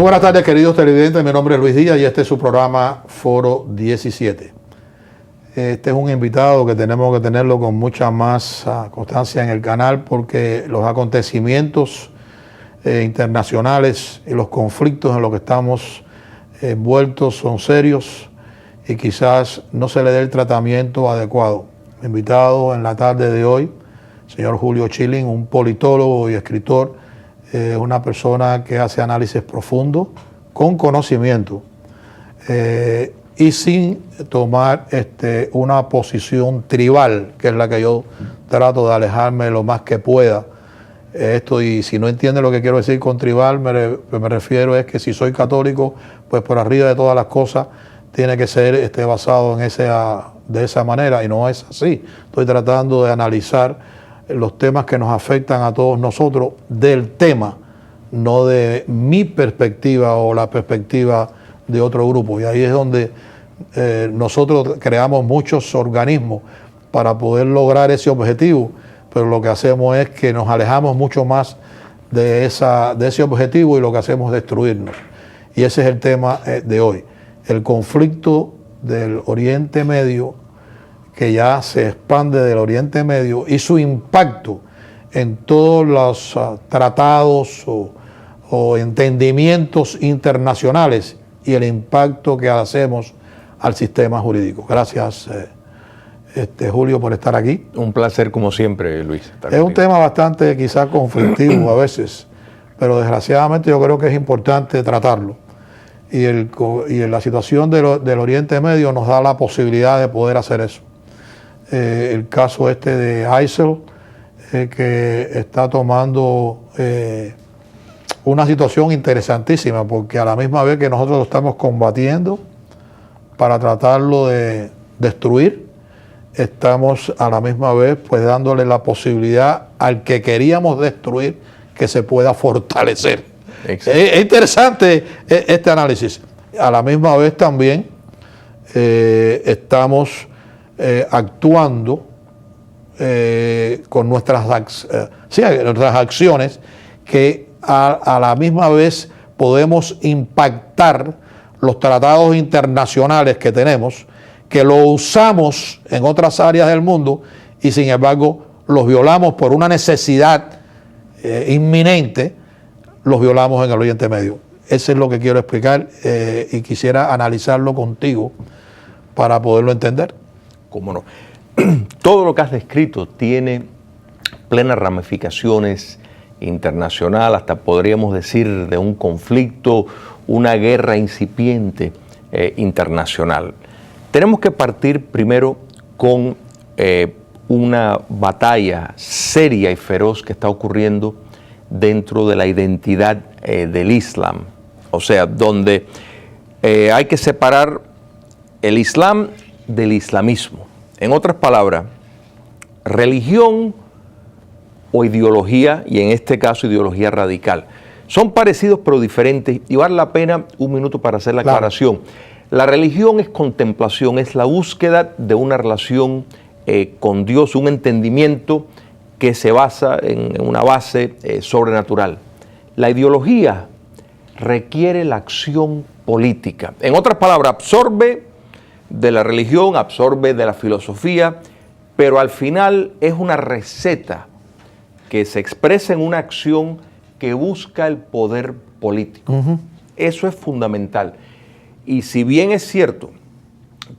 buenas tardes, queridos televidentes. Mi nombre es Luis Díaz y este es su programa Foro 17. Este es un invitado que tenemos que tenerlo con mucha más constancia en el canal porque los acontecimientos internacionales y los conflictos en los que estamos envueltos son serios y quizás no se le dé el tratamiento adecuado. Invitado en la tarde de hoy, señor Julio Schilling, un politólogo y escritor, una persona que hace análisis profundo, con conocimiento y sin tomar una posición tribal, que es la que yo trato de alejarme lo más que pueda. Y si no entiende lo que quiero decir con tribal, me refiero es que si soy católico, pues por arriba de todas las cosas tiene que ser basado en de esa manera, y no es así. Estoy tratando de analizar los temas que nos afectan a todos nosotros del tema, no de mi perspectiva o la perspectiva de otro grupo. Y ahí es donde nosotros creamos muchos organismos para poder lograr ese objetivo, pero lo que hacemos es que nos alejamos mucho más de ese objetivo y lo que hacemos es destruirnos. Y ese es el tema de hoy, el conflicto del Oriente Medio, que ya se expande del Oriente Medio, y su impacto en todos los tratados o entendimientos internacionales y el impacto que hacemos al sistema jurídico. Gracias, Julio, por estar aquí. Un placer como siempre, Luis. Es un tema bastante quizás conflictivo a veces, pero desgraciadamente yo creo que es importante tratarlo. Y la situación del Oriente Medio nos da la posibilidad de poder hacer eso. El caso de ISIL, que está tomando una situación interesantísima, porque a la misma vez que nosotros lo estamos combatiendo para tratarlo de destruir, estamos a la misma vez pues dándole la posibilidad al que queríamos destruir que se pueda fortalecer. Es interesante este análisis. A la misma vez también estamos actuando con nuestras acciones que a la misma vez podemos impactar los tratados internacionales que tenemos, que lo usamos en otras áreas del mundo y sin embargo los violamos por una necesidad inminente, los violamos en el Oriente Medio. Eso es lo que quiero explicar y quisiera analizarlo contigo para poderlo entender. ¿Cómo no? Todo lo que has descrito tiene plenas ramificaciones internacional, hasta podríamos decir de un conflicto, una guerra incipiente internacional. Tenemos que partir primero con una batalla seria y feroz que está ocurriendo dentro de la identidad del Islam. O sea, donde hay que separar el Islam del islamismo. En otras palabras, religión o ideología, y en este caso ideología radical. Son parecidos pero diferentes, y vale la pena un minuto para hacer la aclaración. La religión es contemplación, es la búsqueda de una relación con Dios, un entendimiento que se basa en una base sobrenatural. La ideología requiere la acción política. En otras palabras, absorbe de la religión, absorbe de la filosofía, pero al final es una receta que se expresa en una acción que busca el poder político. Eso es fundamental. Y si bien es cierto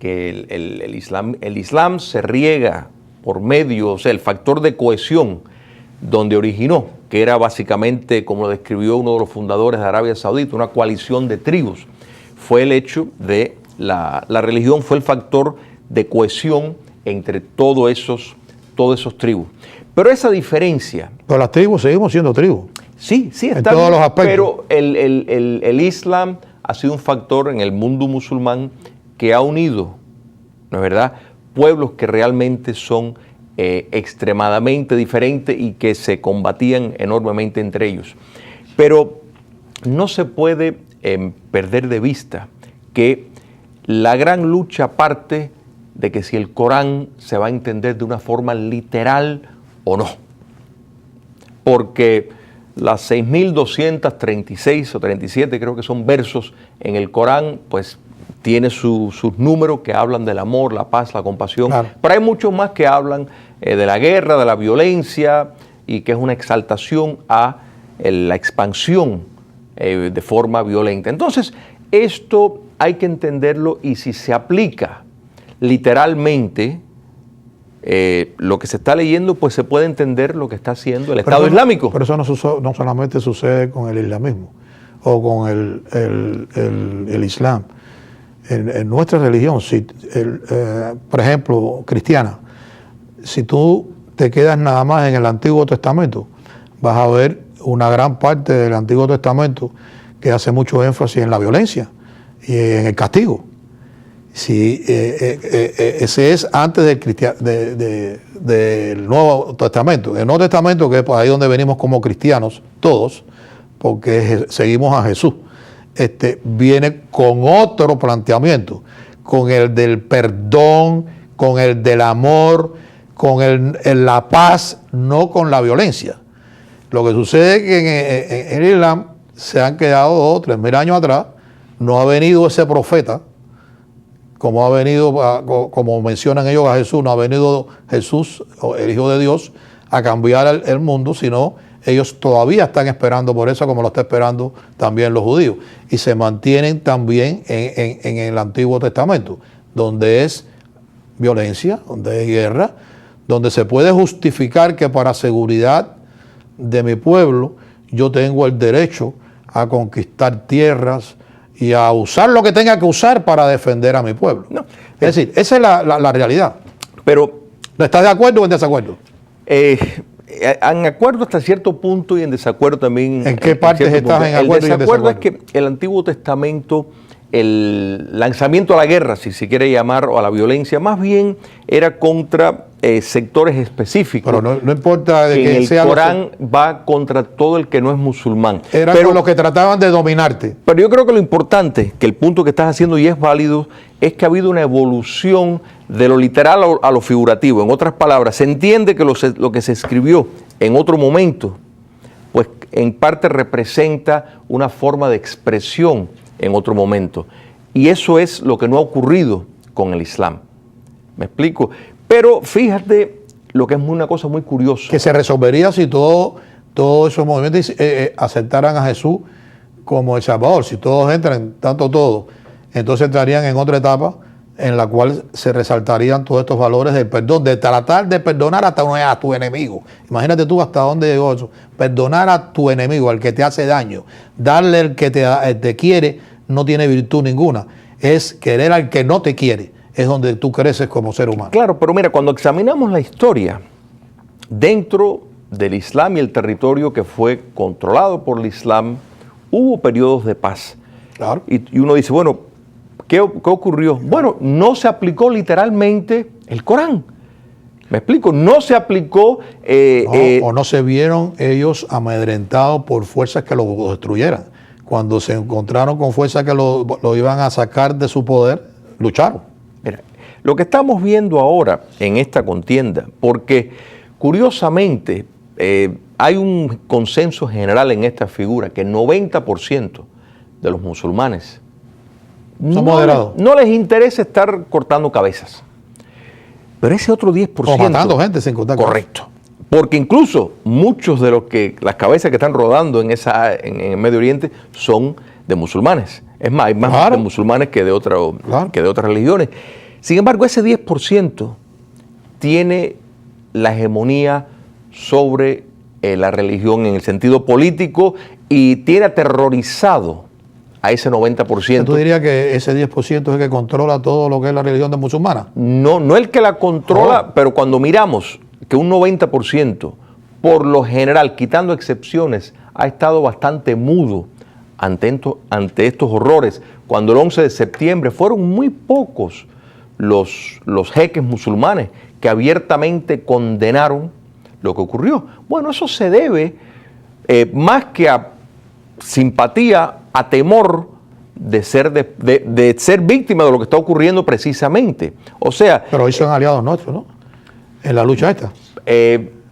que el Islam se riega por medio, o sea, el factor de cohesión donde originó, que era básicamente, como lo describió uno de los fundadores de Arabia Saudita, una coalición de tribus, fue el hecho de la religión, fue el factor de cohesión entre todos esos tribus. Pero esa diferencia... Pero las tribus seguimos siendo tribus. Sí, en todos los aspectos. Pero el Islam ha sido un factor en el mundo musulmán que ha unido, ¿no es verdad?, pueblos que realmente son extremadamente diferentes y que se combatían enormemente entre ellos. Pero no se puede perder de vista que la gran lucha parte de que si el Corán se va a entender de una forma literal o no. Porque las 6.236 o 37, creo que son versos en el Corán, pues tiene sus números que hablan del amor, la paz, la compasión, claro. Pero hay muchos más que hablan de la guerra, de la violencia, y que es una exaltación a la expansión de forma violenta. Entonces, esto hay que entenderlo, y si se aplica literalmente lo que se está leyendo, pues se puede entender lo que está haciendo el Estado Islámico. Pero eso no solamente sucede con el islamismo o con el Islam. En nuestra religión, por ejemplo, cristiana, si tú te quedas nada más en el Antiguo Testamento, vas a ver una gran parte del Antiguo Testamento que hace mucho énfasis en la violencia y en el castigo. Sí, ese es antes del Nuevo Testamento. El Nuevo Testamento, que es ahí donde venimos como cristianos, todos, porque seguimos a Jesús, viene con otro planteamiento, con el del perdón, con el del amor, con la paz, no con la violencia. Lo que sucede es que en el Islam se han quedado 2 o 3 mil años atrás, no ha venido ese profeta, como ha venido, como mencionan ellos a Jesús, no ha venido Jesús, el Hijo de Dios, a cambiar el mundo, sino ellos todavía están esperando por eso, como lo está esperando también los judíos. Y se mantienen también en el Antiguo Testamento, donde es violencia, donde es guerra, donde se puede justificar que para seguridad de mi pueblo yo tengo el derecho a conquistar tierras y a usar lo que tenga que usar para defender a mi pueblo. No, es decir, esa es la realidad. Pero, ¿estás de acuerdo o en desacuerdo? En acuerdo hasta cierto punto y en desacuerdo también. ¿En qué partes estás en acuerdo y en desacuerdo? El desacuerdo es que el Antiguo Testamento, el lanzamiento a la guerra, si se quiere llamar, o a la violencia, más bien era contra sectores específicos. Pero no importa de que sea. El Corán va contra todo el que no es musulmán. Eran los que trataban de dominarte. Pero yo creo que lo importante, que el punto que estás haciendo y es válido, es que ha habido una evolución de lo literal a lo figurativo. En otras palabras, se entiende que lo que se escribió en otro momento, pues en parte representa una forma de expresión en otro momento. Y eso es lo que no ha ocurrido con el Islam. ¿Me explico? Pero fíjate lo que es una cosa muy curiosa. Que se resolvería si todos esos movimientos aceptaran a Jesús como el Salvador. Si todos entran, todos, entonces entrarían en otra etapa en la cual se resaltarían todos estos valores del perdón, de tratar de perdonar hasta a tu enemigo. Imagínate tú hasta dónde llegó eso. Perdonar a tu enemigo, al que te hace daño. Darle al que te quiere no tiene virtud ninguna. Es querer al que no te quiere. Es donde tú creces como ser humano. Claro, pero mira, cuando examinamos la historia dentro del Islam y el territorio que fue controlado por el Islam, hubo periodos de paz. Claro. Y uno dice, bueno, ¿qué ocurrió? Bueno, no se aplicó literalmente el Corán. ¿Me explico? No se aplicó... o no se vieron ellos amedrentados por fuerzas que lo destruyeran. Cuando se encontraron con fuerzas que lo iban a sacar de su poder, lucharon. Mira, lo que estamos viendo ahora en esta contienda, porque curiosamente hay un consenso general en esta figura que el 90% de los musulmanes son moderados. No les interesa estar cortando cabezas. Pero ese otro 10%... O matando gente sin contar. Correcto. Porque incluso muchos de las cabezas que están rodando en el Medio Oriente son de musulmanes. Es más, hay más de musulmanes que de otras religiones. Sin embargo, ese 10% tiene la hegemonía sobre la religión en el sentido político y tiene aterrorizado a ese 90%. ¿Tú dirías que ese 10% es el que controla todo lo que es la religión de musulmana? No el que la controla, pero cuando miramos que un 90%, por lo general, quitando excepciones, ha estado bastante mudo ante estos horrores. Cuando el 11 de septiembre fueron muy pocos los jeques musulmanes que abiertamente condenaron lo que ocurrió. Bueno, eso se debe más que a simpatía, a temor de ser víctima de lo que está ocurriendo precisamente. O sea... Pero hoy son aliados nuestros, ¿no? En la lucha esta.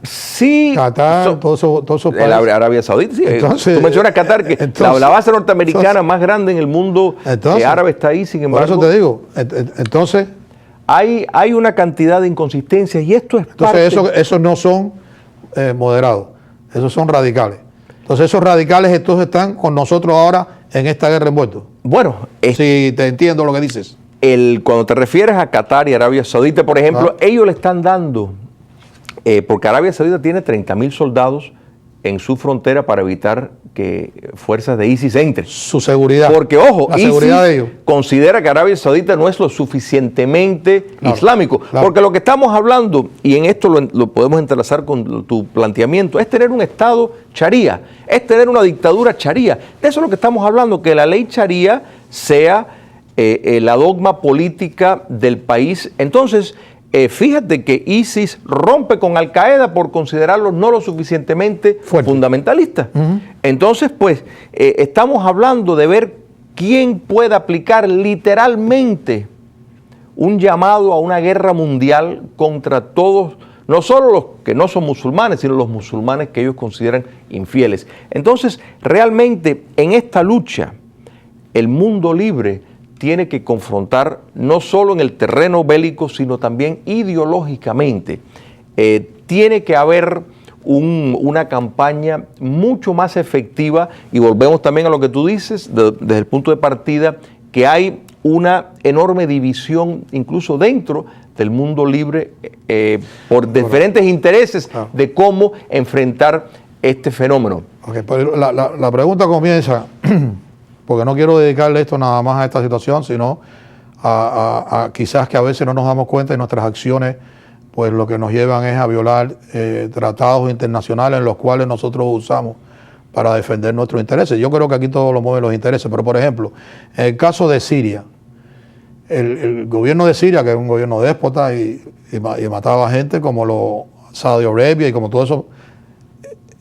Sí. Qatar, todos esos países. Arabia Saudita, sí. Entonces, tú mencionas Qatar, que la base norteamericana más grande en el mundo árabe está ahí, sin embargo. Por eso te digo, entonces... Hay una cantidad de inconsistencias y esto es entonces esos no son moderados, esos son radicales. Entonces esos radicales entonces están con nosotros ahora en esta guerra envueltos. Bueno, si te entiendo lo que dices. Cuando te refieres a Qatar y Arabia Saudita, por ejemplo, ellos le están dando, porque Arabia Saudita tiene 30.000 soldados en su frontera para evitar que fuerzas de ISIS entren. Su seguridad. Porque, ojo, la seguridad ISIS de ellos considera que Arabia Saudita no es lo suficientemente islámico. Claro. Porque lo que estamos hablando, y en esto lo podemos entrelazar con tu planteamiento, es tener un Estado charía, es tener una dictadura charía. De eso es lo que estamos hablando, que la ley charía sea la dogma política del país. Entonces, fíjate que ISIS rompe con Al Qaeda por considerarlos no lo suficientemente fundamentalistas. Entonces, pues, estamos hablando de ver quién puede aplicar literalmente un llamado a una guerra mundial contra todos, no solo los que no son musulmanes, sino los musulmanes que ellos consideran infieles. Entonces, realmente, en esta lucha, el mundo libre tiene que confrontar no solo en el terreno bélico, sino también ideológicamente. Tiene que haber una campaña mucho más efectiva, y volvemos también a lo que tú dices, desde el punto de partida, que hay una enorme división incluso dentro del mundo libre por diferentes intereses de cómo enfrentar este fenómeno. Okay, pero la pregunta comienza... porque no quiero dedicarle esto nada más a esta situación, sino a quizás que a veces no nos damos cuenta y nuestras acciones, pues lo que nos llevan es a violar tratados internacionales en los cuales nosotros usamos para defender nuestros intereses. Yo creo que aquí todos lo mueven los intereses, pero por ejemplo, en el caso de Siria, el gobierno de Siria, que es un gobierno déspota y mataba gente como Saudi Arabia y como todo eso,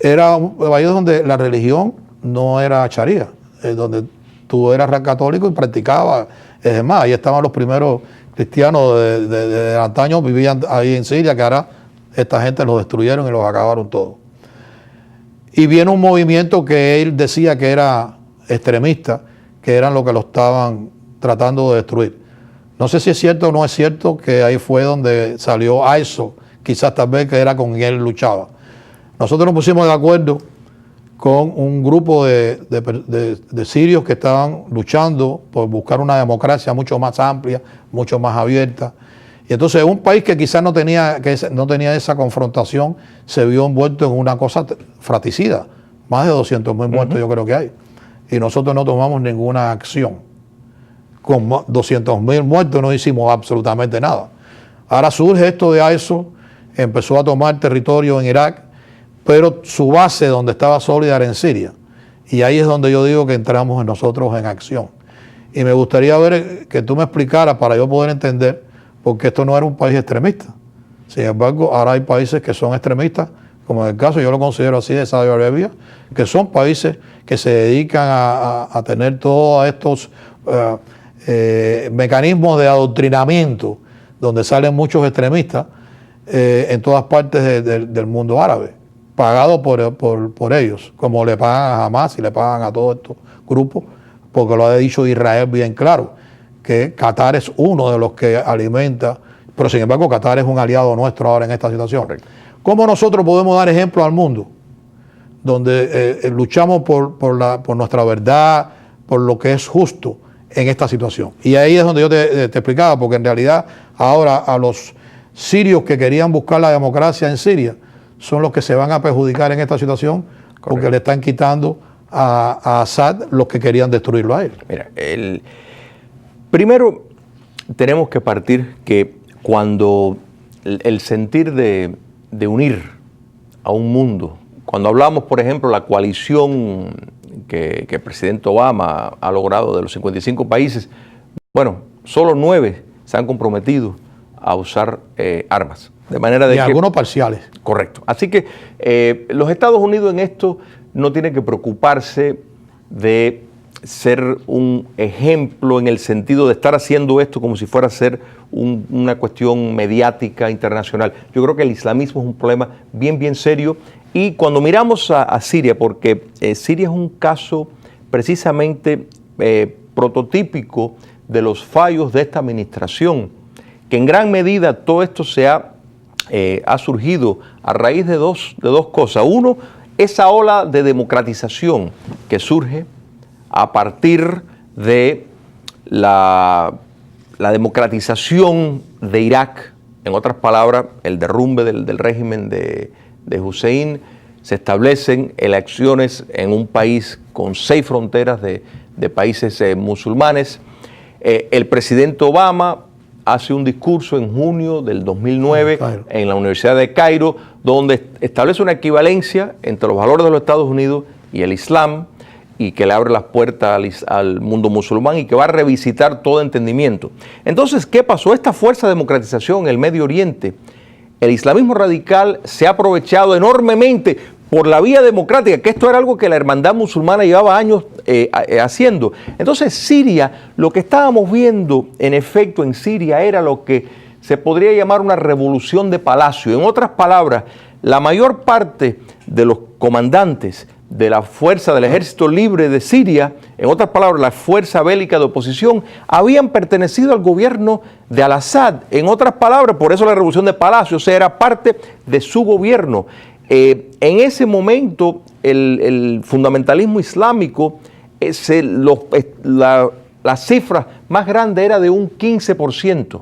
era un país donde la religión no era sharia, donde tú eras católico y practicabas. Es más, ahí estaban los primeros cristianos de antaño, vivían ahí en Siria, que ahora esta gente los destruyeron y los acabaron todos. Y viene un movimiento que él decía que era extremista, que eran los que lo estaban tratando de destruir. No sé si es cierto o no es cierto que ahí fue donde salió ISIL, quizás tal vez que era con quien él luchaba. Nosotros nos pusimos de acuerdo con un grupo de sirios que estaban luchando por buscar una democracia mucho más amplia, mucho más abierta. Y entonces un país que quizás no tenía esa confrontación se vio envuelto en una cosa fratricida. Más de 200.000 muertos yo creo que hay. Y nosotros no tomamos ninguna acción. Con 200.000 muertos no hicimos absolutamente nada. Ahora surge esto de ISIL, empezó a tomar territorio en Irak, pero su base donde estaba sólida era en Siria. Y ahí es donde yo digo que entramos nosotros en acción. Y me gustaría ver que tú me explicaras para yo poder entender, porque esto no era un país extremista. Sin embargo, ahora hay países que son extremistas, como en el caso, yo lo considero así, de Saudi Arabia, que son países que se dedican a tener todos estos mecanismos de adoctrinamiento, donde salen muchos extremistas en todas partes del mundo árabe, pagados por ellos, como le pagan a Hamas y le pagan a todos estos grupos, porque lo ha dicho Israel bien claro, que Qatar es uno de los que alimenta, pero sin embargo Qatar es un aliado nuestro ahora en esta situación. Correcto. ¿Cómo nosotros podemos dar ejemplo al mundo? Donde luchamos por nuestra verdad, por lo que es justo en esta situación. Y ahí es donde yo te explicaba, porque en realidad ahora a los sirios que querían buscar la democracia en Siria son los que se van a perjudicar en esta situación. Correcto. Porque le están quitando a Assad los que querían destruirlo a él. Mira, primero tenemos que partir que cuando el sentir de unir a un mundo, cuando hablamos, por ejemplo, la coalición que el presidente Obama ha logrado de los 55 países, bueno, solo 9 se han comprometido a usar armas. De manera de y algunos parciales. Correcto. Así que los Estados Unidos en esto no tienen que preocuparse de ser un ejemplo en el sentido de estar haciendo esto como si fuera a ser una cuestión mediática internacional. Yo creo que el islamismo es un problema bien serio. Y cuando miramos a Siria, porque Siria es un caso precisamente prototípico de los fallos de esta administración, que en gran medida todo esto ha surgido a raíz de dos cosas. Uno, esa ola de democratización que surge a partir de la democratización de Irak, en otras palabras, el derrumbe del régimen de Hussein. Se establecen elecciones en un país con 6 fronteras de países musulmanes. El presidente Obama hace un discurso en junio del 2009 en la Universidad de Cairo, donde establece una equivalencia entre los valores de los Estados Unidos y el Islam, y que le abre las puertas al mundo musulmán y que va a revisitar todo entendimiento. Entonces, ¿qué pasó? Esta fuerza de democratización en el Medio Oriente, el islamismo radical se ha aprovechado enormemente por la vía democrática, que esto era algo que la hermandad musulmana llevaba años haciendo. Entonces, Siria, lo que estábamos viendo en efecto en Siria era lo que se podría llamar una revolución de palacio. En otras palabras, la mayor parte de los comandantes de la fuerza del ejército libre de Siria, en otras palabras, la fuerza bélica de oposición, habían pertenecido al gobierno de Al-Assad. En otras palabras, por eso la revolución de palacio, o sea, era parte de su gobierno. En ese momento, el fundamentalismo islámico, la cifra más grande era de un 15%,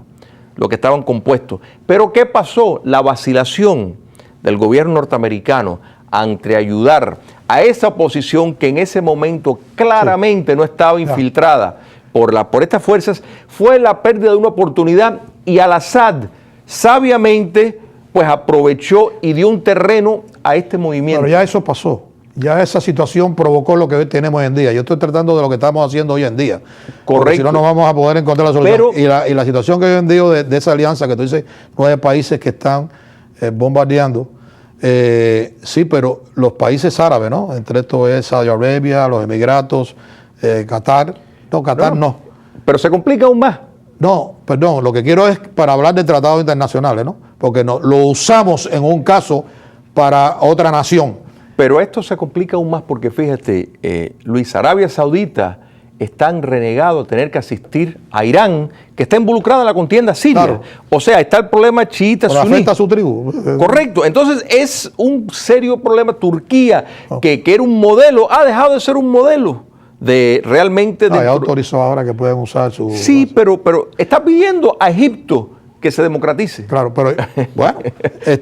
lo que estaban compuestos. Pero ¿qué pasó? La vacilación del gobierno norteamericano ante ayudar a esa oposición que en ese momento claramente no estaba infiltrada por estas fuerzas, fue la pérdida de una oportunidad, y Al-Assad sabiamente pues aprovechó y dio un terreno a este movimiento. Pero ya eso pasó, ya esa situación provocó lo que hoy tenemos hoy en día. Yo estoy tratando de lo que estamos haciendo hoy en día. Correcto. Si no, no vamos a poder encontrar la solución. Pero, y la situación que hoy en día de esa alianza que tú dices, 9 países que están bombardeando. Sí, pero los países árabes, ¿no? Entre estos es Saudi Arabia, los Emiratos, Qatar. No, Qatar no. Pero se complica aún más. No, perdón, lo que quiero es para hablar de tratados internacionales, ¿no? Porque no, lo usamos en un caso para otra nación. Pero esto se complica aún más porque fíjate, Luis, Arabia Saudita están renegados a tener que asistir a Irán, que está involucrada en la contienda siria. Claro. O sea, está el problema chiita-suní. Afecta a su tribu. Correcto. Entonces es un serio problema. Turquía, que era un modelo, ha dejado de ser un modelo de realmente... Ya autorizó ahora que pueden usar su... Sí, pero está pidiendo a Egipto que se democratice. Claro, pero bueno...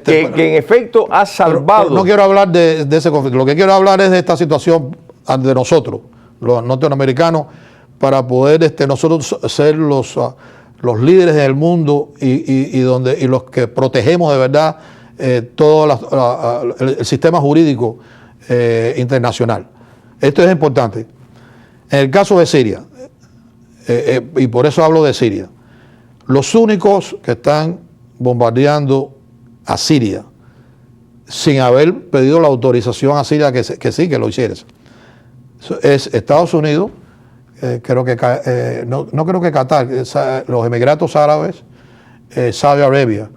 que en efecto ha salvado... Pero no quiero hablar de ese conflicto. Lo que quiero hablar es de esta situación de nosotros, los norteamericanos, para poder nosotros ser los líderes del mundo y los que protegemos de verdad todo el sistema jurídico internacional. Esto es importante. En el caso de Siria, y por eso hablo de Siria, los únicos que están bombardeando a Siria sin haber pedido la autorización a Siria que lo hiciera es Estados Unidos, creo que no creo que Qatar, los Emiratos Árabes, Saudi Arabia.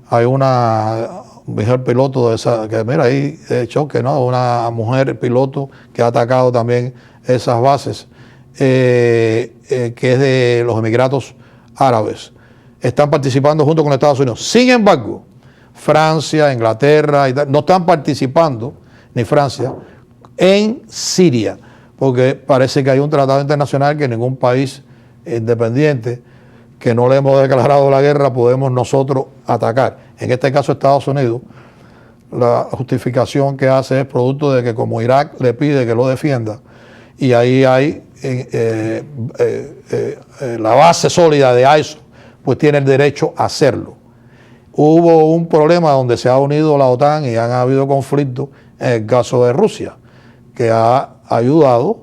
Hay una mujer piloto de esa, que mira ahí choque, ¿no? Una mujer piloto que ha atacado también esas bases, que es de los Emiratos Árabes. Están participando junto con Estados Unidos. Sin embargo, Francia, Inglaterra, no están participando, ni Francia, en Siria, porque parece que hay un tratado internacional que ningún país independiente que no le hemos declarado la guerra podemos nosotros atacar. En este caso Estados Unidos, la justificación que hace es producto de que como Irak le pide que lo defienda, y ahí hay la base sólida de ISO, pues tiene el derecho a hacerlo. Hubo un problema donde se ha unido la OTAN y han habido conflictos en el caso de Rusia, que ha ayudado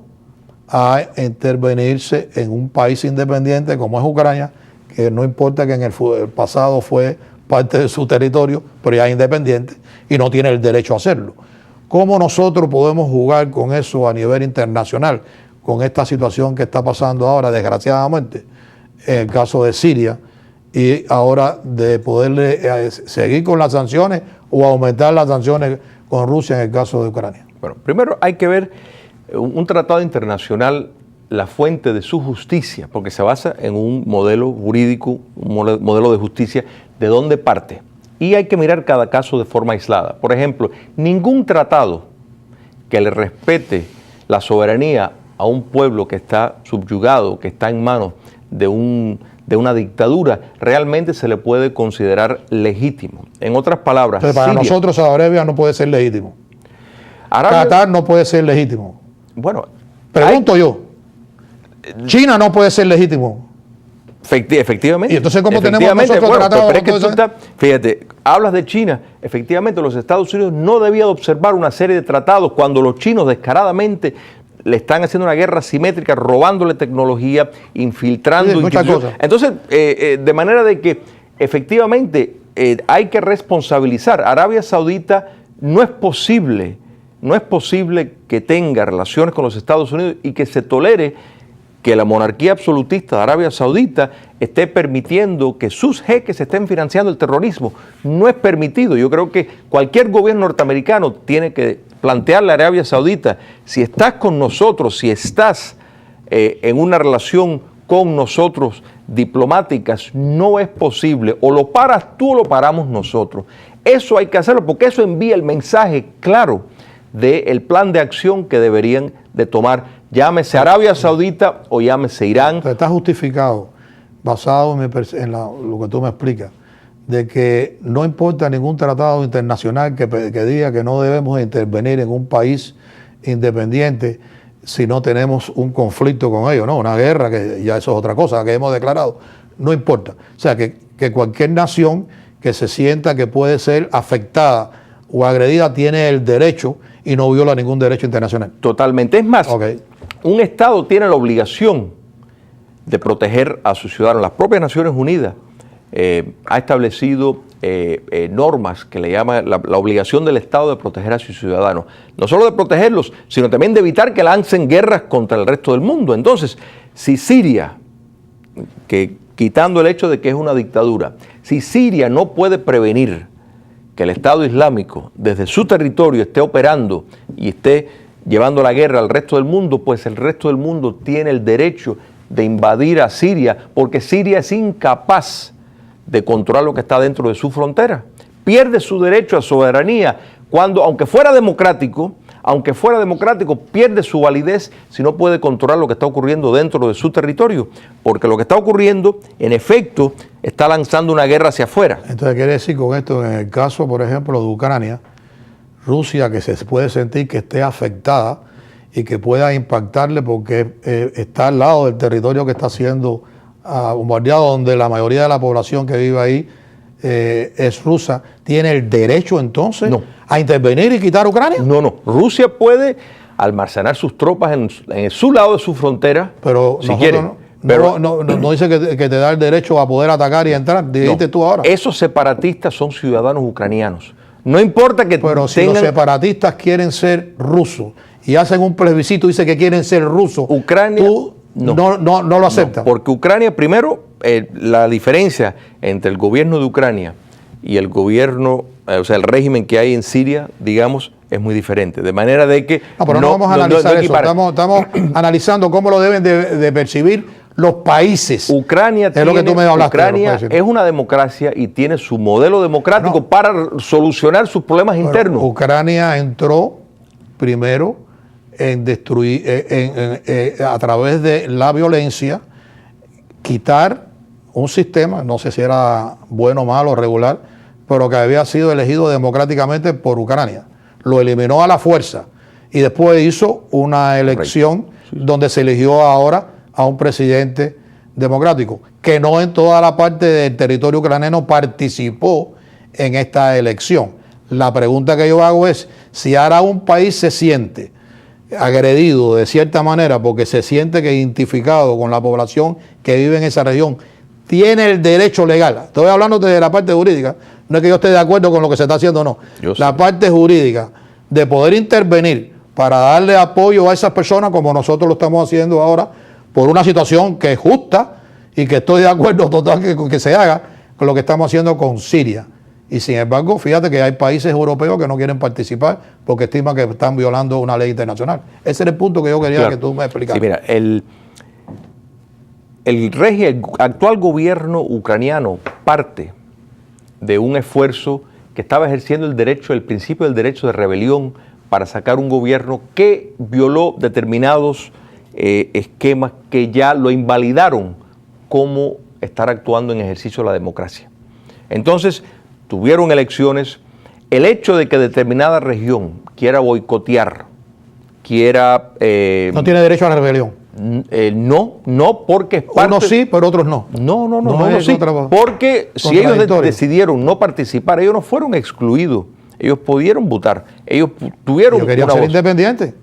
a intervenirse en un país independiente como es Ucrania, que no importa que en el pasado fue parte de su territorio, pero ya es independiente y no tiene el derecho a hacerlo. ¿Cómo nosotros podemos jugar con eso a nivel internacional? con esta situación que está pasando ahora, desgraciadamente, en el caso de Siria, y ahora de poderle seguir con las sanciones o aumentar las sanciones con Rusia en el caso de Ucrania? Bueno, primero hay que ver un tratado internacional, la fuente de su justicia, porque se basa en un modelo jurídico, un modelo de justicia, de dónde parte. Y hay que mirar cada caso de forma aislada. Por ejemplo, ningún tratado que le respete la soberanía a un pueblo que está subyugado, que está en manos de una dictadura, realmente se le puede considerar legítimo. En otras palabras, entonces, para nosotros Saudi Arabia no puede ser legítimo. Qatar no puede ser legítimo. Bueno, pregunto yo. China no puede ser legítimo. Efectivamente. Y entonces, ¿cómo tenemos nosotros tratados? Pero es que tú fíjate, hablas de China. Efectivamente, los Estados Unidos no debían observar una serie de tratados cuando los chinos descaradamente le están haciendo una guerra simétrica, robándole tecnología, infiltrando. Muchas cosas. Entonces, de manera de que efectivamente hay que responsabilizar. Arabia Saudita no es posible que tenga relaciones con los Estados Unidos y que se tolere que la monarquía absolutista de Arabia Saudita esté permitiendo que sus jeques estén financiando el terrorismo. No es permitido. Yo creo que cualquier gobierno norteamericano tiene que plantearle a Arabia Saudita: si estás con nosotros, si estás en una relación con nosotros diplomáticas, no es posible. O lo paras tú o lo paramos nosotros. Eso hay que hacerlo porque eso envía el mensaje claro del plan de acción que deberían de tomar, llámese Arabia Saudita o llámese Irán. Entonces, está justificado, basado en lo que tú me explicas, de que no importa ningún tratado internacional que diga que no debemos intervenir en un país independiente si no tenemos un conflicto con ellos, ¿no? Una guerra, que ya eso es otra cosa que hemos declarado, no importa. O sea, que cualquier nación que se sienta que puede ser afectada o agredida tiene el derecho y no viola ningún derecho internacional. Totalmente. Es más, un Estado tiene la obligación de proteger a sus ciudadanos. Las propias Naciones Unidas ha establecido normas que le llama la obligación del Estado de proteger a sus ciudadanos. No solo de protegerlos, sino también de evitar que lancen guerras contra el resto del mundo. Entonces, si Siria, que quitando el hecho de que es una dictadura, si Siria no puede prevenir que el Estado Islámico desde su territorio esté operando y esté llevando la guerra al resto del mundo, pues el resto del mundo tiene el derecho de invadir a Siria, porque Siria es incapaz de controlar lo que está dentro de su frontera. Pierde su derecho a soberanía cuando, aunque fuera democrático, pierde su validez si no puede controlar lo que está ocurriendo dentro de su territorio, porque lo que está ocurriendo, en efecto, está lanzando una guerra hacia afuera. Entonces, quiere decir con esto, en el caso, por ejemplo, de Ucrania, Rusia, que se puede sentir que esté afectada y que pueda impactarle porque está al lado del territorio que está siendo bombardeado, donde la mayoría de la población que vive ahí es rusa, ¿tiene el derecho entonces a intervenir y quitar Ucrania? No. Rusia puede almacenar sus tropas en su lado de su frontera, pero si quiere. No dice que te da el derecho a poder atacar y entrar, dijiste tú ahora. Esos separatistas son ciudadanos ucranianos. No importa que pero si los separatistas quieren ser rusos y hacen un plebiscito y dicen que quieren ser rusos, Ucrania tú no lo aceptas. Porque Ucrania, primero, la diferencia entre el gobierno de Ucrania y el gobierno, o sea, el régimen que hay en Siria, digamos, es muy diferente. De manera de que... pero no vamos a analizar eso. Estamos analizando cómo lo deben de percibir los países. Ucrania es lo que tú me hablaste. Ucrania es una democracia y tiene su modelo democrático para solucionar sus problemas internos. Ucrania entró primero en destruir, a través de la violencia, quitar un sistema, no sé si era bueno, malo, regular, pero que había sido elegido democráticamente por Ucrania. Lo eliminó a la fuerza y después hizo una elección donde se eligió ahora a un presidente democrático, que no en toda la parte del territorio ucraniano participó en esta elección. La pregunta que yo hago es, si ahora un país se siente agredido de cierta manera porque se siente que identificado con la población que vive en esa región, tiene el derecho legal, estoy hablando de la parte jurídica, no es que yo esté de acuerdo con lo que se está haciendo, no, la parte jurídica de poder intervenir para darle apoyo a esas personas como nosotros lo estamos haciendo ahora, por una situación que es justa y que estoy de acuerdo total que se haga con lo que estamos haciendo con Siria. Y sin embargo, fíjate que hay países europeos que no quieren participar porque estiman que están violando una ley internacional. Ese era el punto que yo quería que tú me explicaras. Sí, mira, el actual gobierno ucraniano parte de un esfuerzo que estaba ejerciendo el principio del derecho de rebelión para sacar un gobierno que violó determinados esquemas que ya lo invalidaron como estar actuando en ejercicio de la democracia. Entonces, tuvieron elecciones. El hecho de que determinada región quiera boicotear, quiera... no tiene derecho a la rebelión. No, porque es parte... Unos sí, pero otros no. No, sí, porque si ellos decidieron no participar, ellos no fueron excluidos. Ellos pudieron votar. Ellos tuvieron... Ellos querían ser independientes.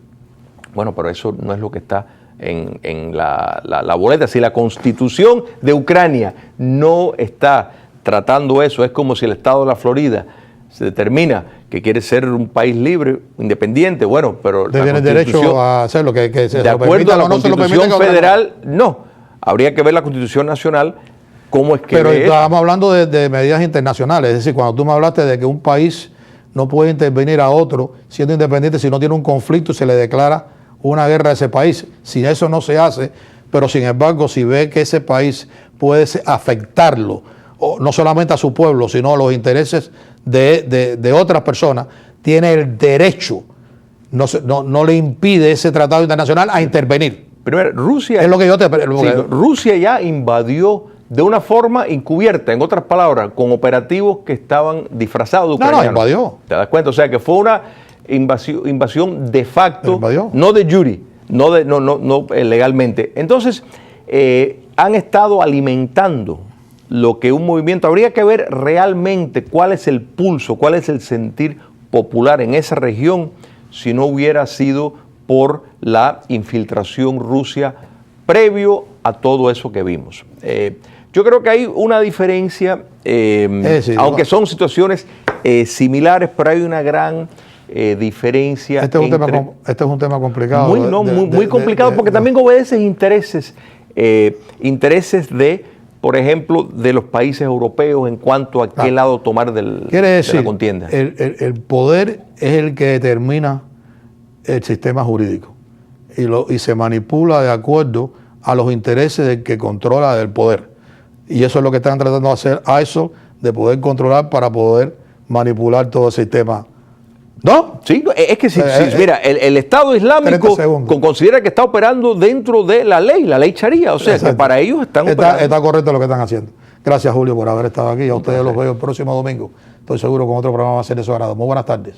Bueno, pero eso no es lo que está en la boleta. Si la Constitución de Ucrania no está tratando eso, es como si el Estado de la Florida se determina que quiere ser un país libre, independiente, bueno, pero tiene derecho a hacerlo, que se de acuerdo a la Constitución federal, no. Habría que ver la Constitución nacional, cómo es que... Pero estábamos hablando de medidas internacionales, es decir, cuando tú me hablaste de que un país no puede intervenir a otro siendo independiente si no tiene un conflicto y se le declara una guerra a ese país. Si eso no se hace, pero sin embargo, si ve que ese país puede afectarlo, no solamente a su pueblo, sino a los intereses de otras personas, tiene el derecho, no le impide ese tratado internacional a intervenir. Primero, Rusia... Es lo que yo te... Sí, Rusia ya invadió de una forma encubierta, en otras palabras, con operativos que estaban disfrazados de ucranianos. No, invadió. ¿Te das cuenta? O sea, que fue una invasión de facto, no de jure, no legalmente. Entonces, han estado alimentando lo que un movimiento... Habría que ver realmente cuál es el pulso, cuál es el sentir popular en esa región si no hubiera sido por la infiltración rusa previo a todo eso que vimos. Yo creo que hay una diferencia, aunque son situaciones similares, pero hay una gran diferencia. Este es un tema complicado. Muy complicado porque también obedece intereses de, por ejemplo, de los países europeos en cuanto a qué lado tomar de la contienda. El poder es el que determina el sistema jurídico y se manipula de acuerdo a los intereses del que controla el poder. Y eso es lo que están tratando de hacer ISIL, de poder controlar para poder manipular todo el sistema. ¿No? Sí, es que mira, el Estado Islámico considera que está operando dentro de la ley Sharia, o sea, que para ellos están operando. Está correcto lo que están haciendo. Gracias, Julio, por haber estado aquí. A ustedes los veo el próximo domingo. Estoy seguro que con otro programa va a ser de su agrado. Muy buenas tardes.